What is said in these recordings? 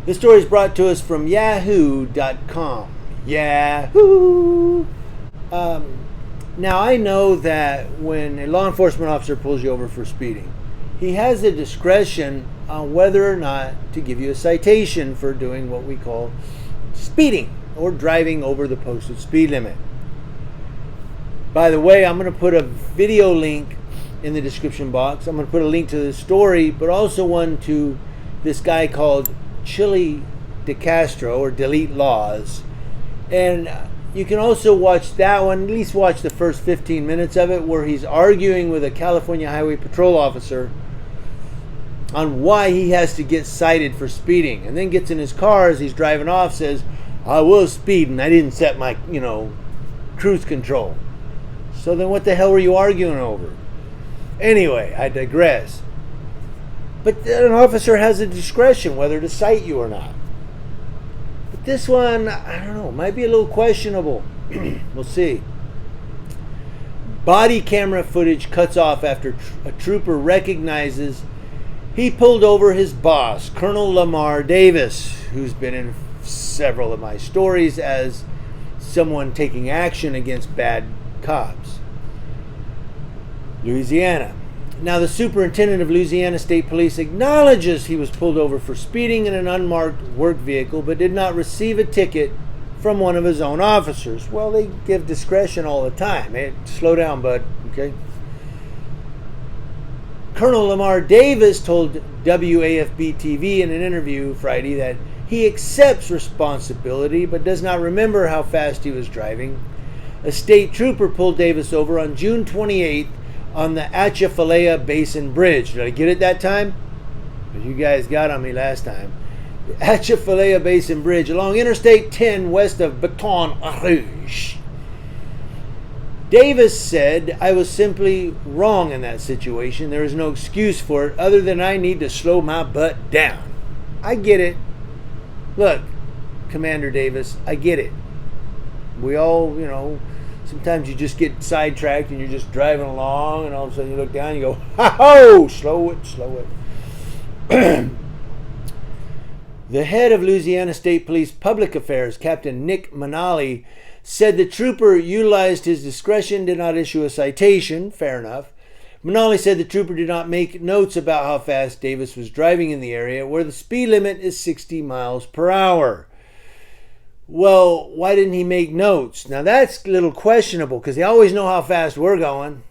This story is brought to us from yahoo.com. Yahoo! Now, I know that when a law enforcement officer pulls you over for speeding, he has the discretion on whether or not to give you a citation for doing what we call speeding or driving over the posted speed limit. By the way, I'm going to put a video link in the description box. I'm going to put a link to the story, but also one to this guy called Chili DeCastro, or Delete Lawz. And you can also watch that one, at least watch the first 15 minutes of it, where he's arguing with a California Highway Patrol officer on why he has to get cited for speeding. And then gets in his car as he's driving off, says, I was speeding, I didn't set my, cruise control. So then what the hell were you arguing over? Anyway, I digress. But an officer has a discretion whether to cite you or not. But this one, I don't know, might be a little questionable. We'll see. Body camera footage cuts off after a trooper recognizes he pulled over his boss, Colonel Lamar Davis, who's been in several of my stories as someone taking action against bad cops. Louisiana. Now, the superintendent of Louisiana State Police acknowledges he was pulled over for speeding in an unmarked work vehicle, but did not receive a ticket from one of his own officers. Well, they give discretion all the time. Hey, slow down, bud. Okay. Colonel Lamar Davis told WAFB-TV in an interview Friday that he accepts responsibility, but does not remember how fast he was driving. A state trooper pulled Davis over on June 28th on the Atchafalaya Basin Bridge. Did I get it that time? You guys got on me last time. The Atchafalaya Basin Bridge along Interstate 10 west of Baton Rouge. Davis said, I was simply wrong in that situation. There is no excuse for it other than I need to slow my butt down. I get it. Look, Commander Davis, I get it. We all, sometimes you just get sidetracked and you're just driving along and all of a sudden you look down and you go, ho, slow it. The head of Louisiana State Police Public Affairs, Captain Nick Manali, said the trooper utilized his discretion, did not issue a citation. Fair enough. Manali said the trooper did not make notes about how fast Davis was driving in the area where the speed limit is 60 miles per hour. Well, why didn't he make notes? Now that's a little questionable because they always know how fast we're going.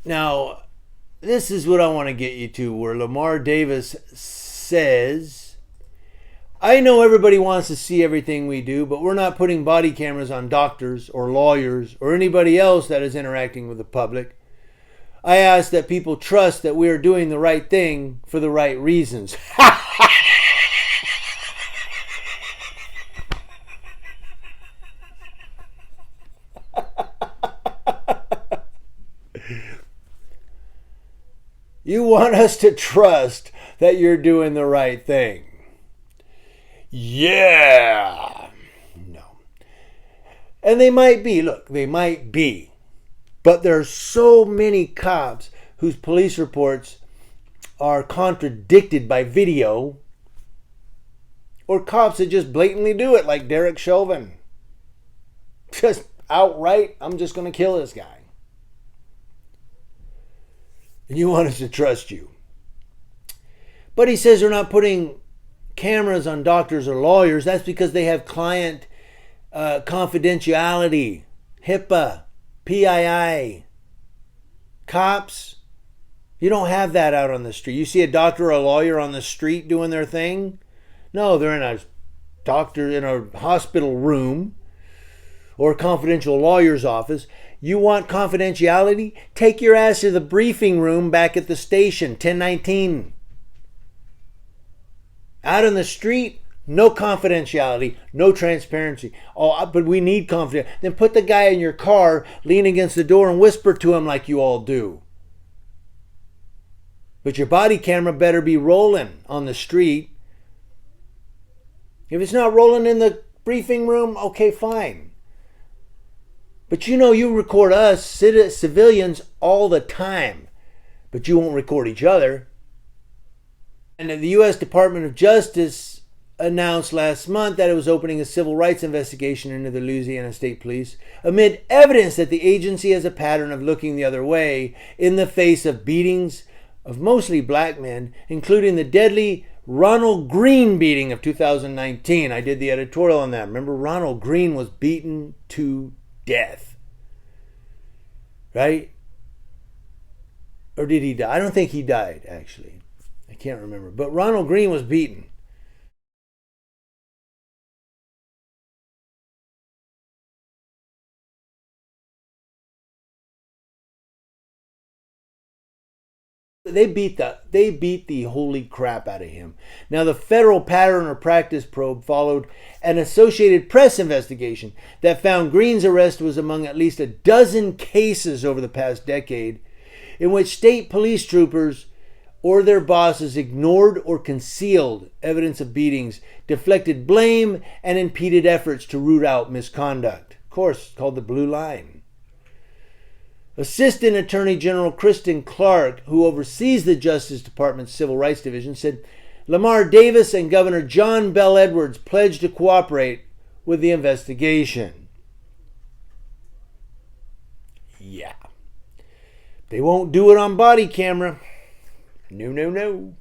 Now, this is what I want to get you to, where Lamar Davis says, I know everybody wants to see everything we do, but we're not putting body cameras on doctors or lawyers or anybody else that is interacting with the public. I ask that people trust that we are doing the right thing for the right reasons. You want us to trust that you're doing the right thing. Yeah. No. And they might be. Look, they might be. But there are so many cops whose police reports are contradicted by video, or cops that just blatantly do it, like Derek Chauvin. Just outright, I'm just going to kill this guy. And you want us to trust you. But he says they're not putting cameras on doctors or lawyers. That's because they have client confidentiality, HIPAA, PII. Cops, you don't have that out on the street. You see a doctor or a lawyer on the street doing their thing? No, they're in a hospital room or a confidential lawyer's office. You want confidentiality? Take your ass to the briefing room back at the station, 1019. Out on the street, no confidentiality, no transparency. Oh, but we need confidence. Then put the guy in your car, lean against the door and whisper to him like you all do. But your body camera better be rolling on the street. If it's not rolling in the briefing room, okay, fine. But you record us, civilians, all the time. But you won't record each other. And the U.S. Department of Justice announced last month that it was opening a civil rights investigation into the Louisiana State Police amid evidence that the agency has a pattern of looking the other way in the face of beatings of mostly black men, including the deadly Ronald Green beating of 2019. I did the editorial on that. Remember, Ronald Green was beaten to death. Right? Or did he die? I don't think he died, actually. I can't remember. But Ronald Green was beaten. They beat the holy crap out of him. Now, the federal pattern or practice probe followed an Associated Press investigation that found Green's arrest was among at least a dozen cases over the past decade in which state police troopers or their bosses ignored or concealed evidence of beatings, deflected blame, and impeded efforts to root out misconduct. Of course, it's called the Blue Line. Assistant Attorney General Kristen Clark, who oversees the Justice Department's Civil Rights Division, said Lamar Davis and Governor John Bell Edwards pledged to cooperate with the investigation. Yeah. They won't do it on body camera. No, no, no.